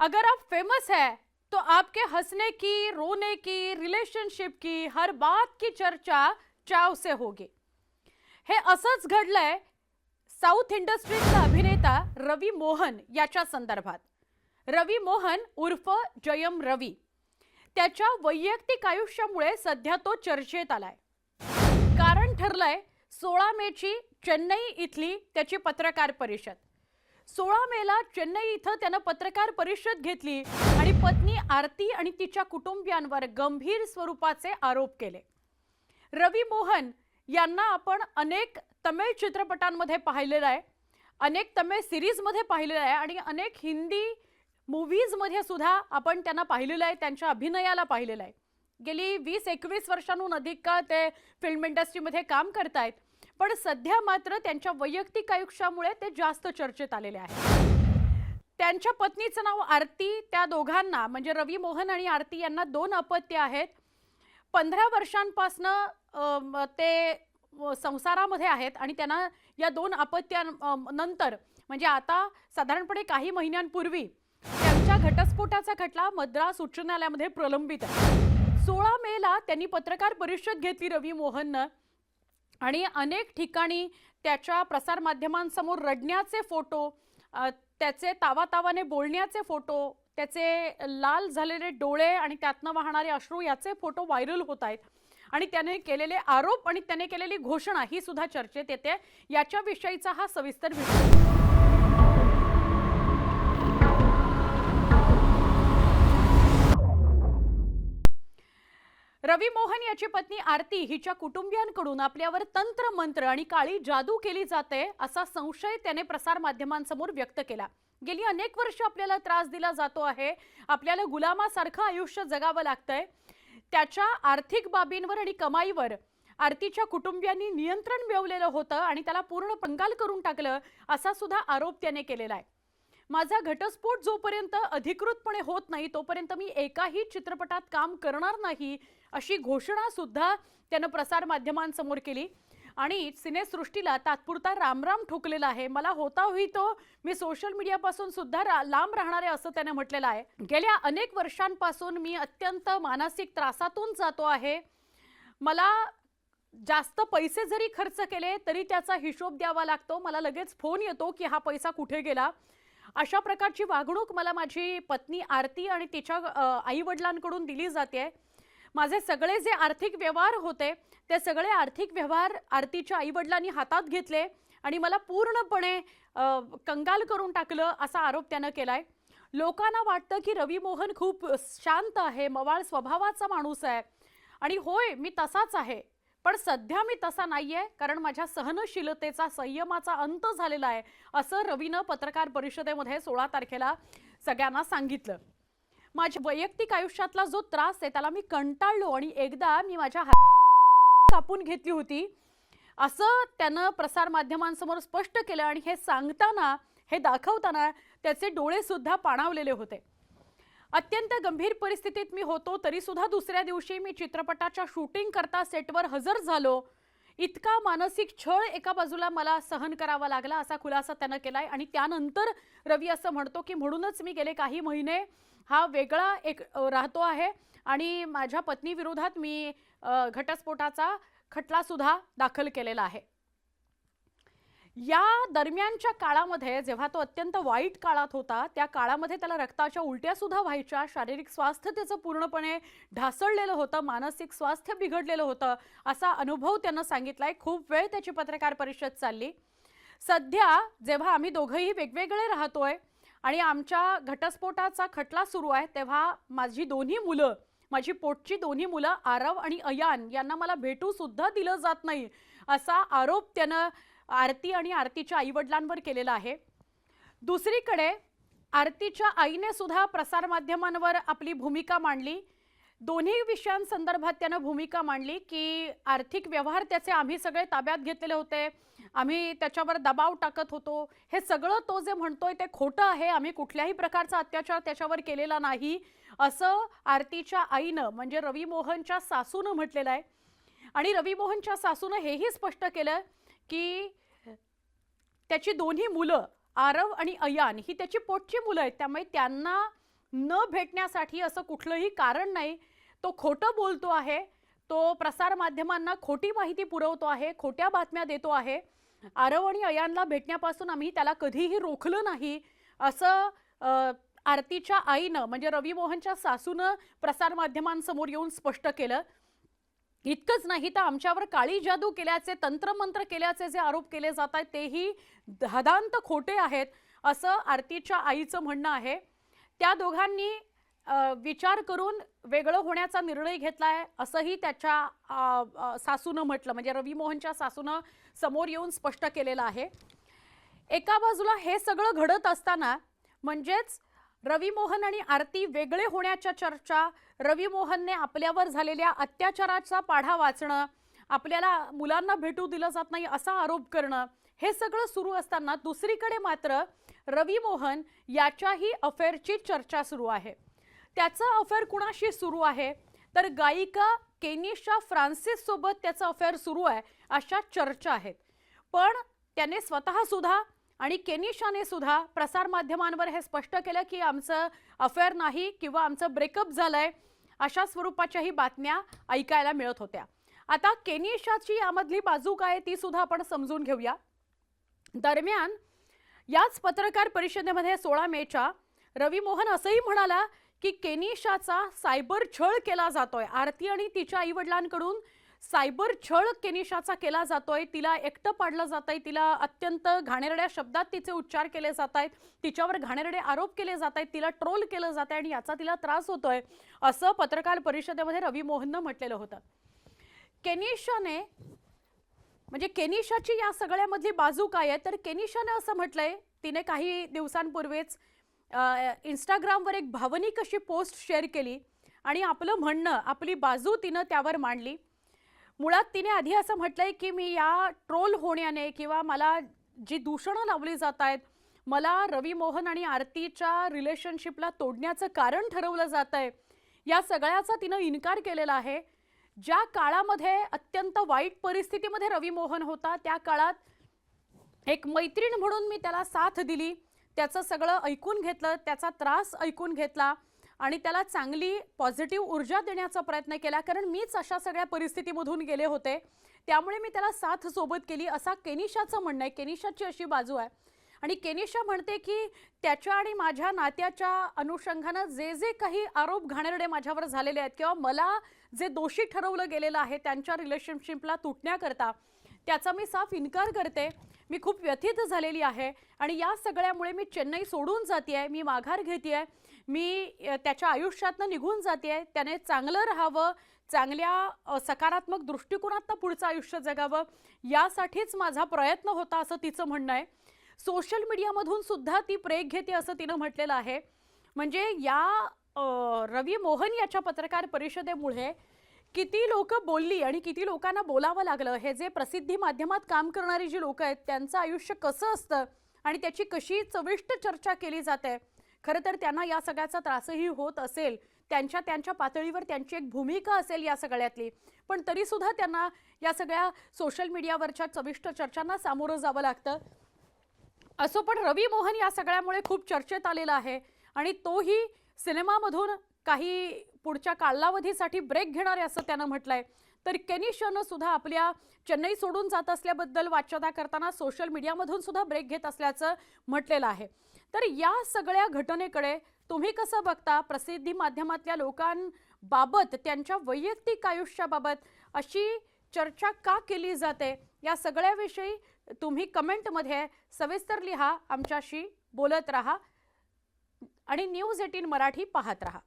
अगर आप फेमस है तो आपके हंसने की, रोने की, रिलेशनशिप की, हर बात की चर्चा चाव से होगी. हे असंच घडलंय साऊथ इंडस्ट्रीतला अभिनेता रवी मोहन याच्या संदर्भात. रवी मोहन उर्फ जयम रवी त्याच्या वैयक्तिक आयुष्यामुळे सध्या तो चर्चेत आलाय. कारण ठरलंय 16 मेची चेन्नई इथली त्याची पत्रकार परिषद. 16 मेला चेन्नई इथं त्यानं पत्रकार परिषद घेतली आणि पत्नी आरती आणि तिच्या कुटुंबियांवर गंभीर स्वरूपाचे आरोप केले. रवी मोहन यांना आपण अनेक तमिळ चित्रपटांमध्ये पाहिलेलं आहे, अनेक तमिळ सिरीजमध्ये पाहिलेलं आहे आणि अनेक हिंदी मूव्हीजमध्ये सुद्धा आपण त्यांना पाहिलेलं आहे, त्यांच्या अभिनयाला पाहिलेलं आहे. गेली 20-21 वर्षांहून अधिक काळ ते फिल्म इंडस्ट्रीमध्ये काम करतायत. पण सध्या मात्र त्यांच्या वैयक्तिक आयुष्यामुळे ते जास्त चर्चेत आलेले आहेत. त्यांच्या पत्नीचं नाव आरती. त्या दोघांना म्हणजे रवी मोहन आणि आरती यांना 2 अपत्य आहेत. 15 वर्षांपासनं ते संसारामध्ये आहेत आणि त्यांना या 2 अपत्यांनंतर म्हणजे आता साधारणपणे काही महिन्यांपूर्वी त्यांच्या घटस्फोटाचा खटला मद्रास उच्च न्यायालयामध्ये प्रलंबित आहे. 16 मेला त्यांनी पत्रकार परिषद घेतली रवी मोहननं आणि अनेक ठिकाणी त्याच्या प्रसारमाध्यमांसमोर रडण्याचे फोटो, त्याचे तावातावाने बोलण्याचे फोटो, त्याचे लाल झालेले डोळे आणि त्यातनं वाहणारे अश्रू याचे फोटो व्हायरल होत आहेत. आणि त्याने केलेले आरोप आणि त्याने केलेली घोषणा ही सुद्धा चर्चेत येते. याच्याविषयीचा हा सविस्तर व्हिडिओ. रवी मोहन याची पत्नी आरती हिच्या कुटुंबियांकडून आपल्यावर तंत्र मंत्र आणि काळी जादू केली जाते असा संशय त्याने प्रसार माध्यमांसमोर व्यक्त केला. गेली अनेक वर्ष आपल्याला त्रास दिला जातो आहे, आपल्याला गुलामासारखं आयुष्य जगावं लागतंय. त्याच्या आर्थिक बाबींवर आणि कमाईवर आरतीच्या कुटुंबियांनी नियंत्रण मिळवलेलं होतं आणि त्याला पूर्ण पंगाल करून टाकलं असा सुद्धा आरोप त्याने केलेला आहे. माझा घटस्फोट जोपर्यंत अधिकृतपणे होत नाही तोपर्यंत मी एकाही चित्रपटात काम करणार नाही अशी घोषणा सुद्धा त्यानं प्रसार माध्यमांसमोर केली आणि सिनेसृष्टीला तात्पुरता रामराम ठोकलेला आहे. मला होता होई तो मी सोशल मीडियापासून सुद्धा लांब राहणार आहे असं त्याने म्हटलेलं आहे. गेल्या अनेक वर्षांपासून मी अत्यंत मानसिक त्रासातून जातो आहे. मला जास्त पैसे जरी खर्च केले तरी त्याचा हिशोब द्यावा लागतो. मला लगेच फोन येतो की हा पैसा कुठे गेला. अशा प्रकारची वागणूक मला माझी पत्नी आरती आणि तिच्या आई-वडिलांकडून दिली जाते. माझे सगळे जे आर्थिक व्यवहार होते ते सगळे आर्थिक व्यवहार आरतीच्या आई-वडिलांनी हातात घेतले आणि मला पूर्णपणे कंगाल करून टाकलं असा आरोप त्यानं केलाय. लोकांना वाटतं की रवी मोहन खूप शांत आहे, मवाळ स्वभावाचा माणूस आहे आणि होय मी तसाच आहे. पण सध्या मी तसा नाहीये कारण माझ्या सहनशीलतेचा, संयमाचा अंत झालेला आहे असं रवीनं पत्रकार परिषदेमध्ये 16 तारखेला सगळ्यांना सांगितलं. माझ्या वैयक्तिक आयुष्यातला जो त्रास आहे त्याला मी कंटाळलो आणि एकदा मी माझ्या कापून घेतली होती असं त्यानं प्रसार माध्यमांसमोर स्पष्ट केलं आणि हे सांगताना, हे दाखवताना त्याचे डोळे सुद्धा पाणावलेले होते. अत्यंत गंभीर परिस्थितीत मी होतो तरी सुद्धा दुसऱ्या दिवशी मी चित्रपटाच्या शूटिंग करता सेटवर हजर झालो. इतका मानसिक छळ एका बाजूला मला सहन करावा लागला असा खुलासा त्यानं केलाय. आणि त्यानंतर रवी असं म्हणतो की म्हणूनच मी गेले काही महिने हा वेगळा एक राहतो आहे आणि माझ्या पत्नी विरोधात मी घटस्फोटाचा खटला सुद्धा दाखल केलेला आहे. या दरम्यानच्या काळामध्ये जेव्हा तो अत्यंत वाईट काळात होता त्या काळामध्ये त्याला रक्ताच्या उलट्या सुद्धा व्हायच्या, शारीरिक स्वास्थ्य त्याचं पूर्णपणे ढासळलेलं होतं, मानसिक स्वास्थ्य बिघडलेलं होतं असा अनुभव त्यानं सांगितलाय. खूप वेळ त्याची पत्रकार परिषद चालली. सध्या जेव्हा आम्ही दोघंही वेगवेगळे राहतोय आणि आमच्या घटस्फोटाचा खटला सुरू आहे तेव्हा माझी दोन्ही मुलं, माझी पोटची दोन्ही मुलं आरव आणि अयान यांना मला भेटू सुद्धा दिलं जात नाही असा आरोप त्यानं आरती आणि आरतीच्या आईवडिलांवर केलेला आहे. दुसरीकडे आरतीच्या आईने सुद्धा प्रसार माध्यमांवर आपली भूमिका मांडली. दोन्ही विषयांसंदर्भात त्यानं भूमिका मांडली की आर्थिक व्यवहार त्याचे आम्ही सगळे ताब्यात घेतलेले होते, आम्ही त्याच्यावर दबाव टाकत होतो, हे सगळं तो जे म्हणतोय ते खोटं आहे, आम्ही कुठल्याही प्रकारचा अत्याचार त्याच्यावर केलेला नाही असं आरतीच्या आईनं म्हणजे रवी मोहनच्या सासूनं म्हटलेलं आहे. आणि रवी मोहनच्या सासूनं हेही स्पष्ट केलं की त्याची दोन्ही मुलं आरव आणि अयान ही त्याची पोटची मुलं आहेत त्यामुळे त्यांना न भेटण्यासाठी असं कुठलंही कारण नाही. तो खोटं बोलतो आहे. तो प्रसार माध्यमांना खोटी माहिती पुरवतो आहे, खोट्या बातम्या देतो आहे. आरव आणि अयानला भेटण्यापासून आम्ही त्याला कधीही रोखलं नाही, असं आरतीच्या आईनं म्हणजे रवी मोहनच्या सासूनं प्रसार माध्यमांसमोर येऊन स्पष्ट केलं. इतकंच नाही तर आमच्यावर काळी जादू केल्याचे, तंत्रमंत्र केल्याचे जे आरोप केले जात आहेत तेही धादांत खोटे आहेत, असं आरतीच्या आईचं म्हणणं आहे. त्या दोघांनी विचार करून वेगळं होण्याचा निर्णय घेतलाय असंही त्याच्या सासूनं म्हटलं, म्हणजे रवी मोहनच्या सासूनं समोर येऊन स्पष्ट केलेलं आहे. एका बाजूला हे सगळं घडत असताना म्हणजेच रवी मोहन आणि आरती वेगळे होण्याच्या चर्चा, रवी मोहनने आपल्यावर झालेल्या अत्याचाराचा पाढा वाचणं, आपल्याला मुलांना भेटू दिलं जात नाही असा आरोप करणं, हे सगळं सुरू असताना दुसरीकडे मात्र रवी मोहन याच्याही अफेअरची चर्चा सुरू आहे. त्याचं अफेअर कुणाशी सुरू आहे तर गायिका केनिशा फ्रान्सिस सोबत त्याचं अफेअर सुरू आहे अशा चर्चा आहेत. पण त्याने स्वतः सुद्धा आणि केनिशाने सुद्धा प्रसार माध्यमांवर हे स्पष्ट केलं की आमचं अफेअर नाही किंवा आमचं ब्रेकअप झालंय, अशा स्वरूपाच्याही बातम्या ऐकायला मिळत होत्या. आता केनिशाची यामधली बाजू काय ती सुद्धा आपण समजून घेऊया. दरम्यान याच पत्रकार परिषदेमध्ये 16 मेच्या रवी मोहन असंही म्हणाला की केनिशाचा सायबर छळ केला जातोय. आरती आणि तिच्या आईवडिलांकडून सायबर छळ केनिशाचा केला जातोय, तिला एकटं पाडलं जातंय, तिला अत्यंत घाणेरड्या शब्दात तिचे उच्चार केले जात आहेत, तिच्यावर घाणेरडे आरोप केले जात आहेत, तिला ट्रोल केलं जात आहे आणि याचा तिला त्रास होतोय, असं पत्रकार परिषदेमध्ये रवी मोहननं म्हटलेलं होतं. केनिशाने म्हणजे केनिशाची या सगळ्यामधली बाजू काय आहे तर केनिशाने असं म्हटलंय, तिने काही दिवसांपूर्वीच इंस्टाग्रामवर एक भावनिक अशी पोस्ट शेअर केली आणि आपलं म्हणणं, आपली बाजू तिनं त्यावर मांडली. मुळात तिने आधी असं म्हटलंय की मी या ट्रोल होण्याने किंवा मला जी दूषणं लावली जात आहेत, मला रवी मोहन आणि आरतीच्या रिलेशनशिपला तोडण्याचं कारण ठरवलं जात आहे, या सगळ्याचा तिनं इन्कार केलेला आहे. ज्या काळामध्ये अत्यंत वाईट परिस्थितीमध्ये रवी मोहन होता त्या काळात एक मैत्रीण म्हणून मी त्याला साथ दिली, त्याचं सगळं ऐकून घेतलं, त्याचा त्रास ऐकून घेतला आणि त्याला चांगली पॉझिटिव्ह ऊर्जा देण्याचा प्रयत्न केला, कारण मीच अशा सगळ्या परिस्थितीमधून गेले होते, त्यामुळे मी त्याला साथ सोबत केली, असा केनिशाचं म्हणणं आहे. केनिशाची अशी बाजू आहे आणि केनिशा म्हणते की त्याच्या आणि माझ्या नात्याच्या अनुषंगानं जे जे काही आरोप घाणेरडे माझ्यावर झालेले आहेत किंवा मला जे दोषी ठरवलं गेलेलं आहे त्यांच्या रिलेशनशिपला तुटण्याकरता, त्याचा मी साफ इन्कार करते. मी खूप व्यथित झालेली आहे आणि या सगळ्यामुळे मी चेन्नई सोडून जातेय, मी माघार घेतेय, मी त्याच्या आयुष्यातनं निघून जातेय, त्याने चांगलं राहावं, चांगल्या सकारात्मक दृष्टिकोनातनं पुढचं आयुष्य जगावं, यासाठीच माझा प्रयत्न होता, असं तिचं म्हणणं आहे. सोशल मीडियामधून सुद्धा ती ब्रेक घेते असं तिनं म्हटलेलं आहे. म्हणजे या रवी मोहन याच्या पत्रकार परिषदेमुळे किती लोक बोलली आणि किती लोकांना बोलावं लागलं. हे जे प्रसिद्धी माध्यमात काम करणारी जी लोक आहेत त्यांचं आयुष्य कसं असतं आणि त्याची कशी चविष्ट चर्चा केली जाते. खरं तर त्यांना या सगळ्याचा त्रासही होत असेल, त्यांच्या पातळीवर त्यांची एक भूमिका असेल या सगळ्यातली, पण तरी सुद्धा त्यांना या सगळ्या सोशल मीडियावरच्या चविष्ट चर्चांना सामोरं जावं लागतं. असो, पण रवी मोहन या सगळ्यामुळे खूप चर्चेत आलेला आहे आणि तोही सिनेमामधून काही पुढच्या कालावधीसाठी ब्रेक घेणार आहे असं त्यानं म्हटलंय. तर केनिशानं सुद्धा आपल्या चेन्नई सोडून जात असल्याबद्दल वाच्यता करताना सोशल मीडियामधून सुद्धा ब्रेक घेत असल्याचं म्हटलेलं आहे. तर या सगळ्या घटनेकडे तुम्ही कसं बघता? प्रसिद्धी माध्यमातल्या लोकांबाबत, त्यांच्या वैयक्तिक आयुष्याबाबत अशी चर्चा का केली जाते, या सगळ्याविषयी तुम्ही कमेंटमध्ये सविस्तर लिहा, आमच्याशी बोलत राहा आणि न्यूज 18 मराठी पाहत राहा.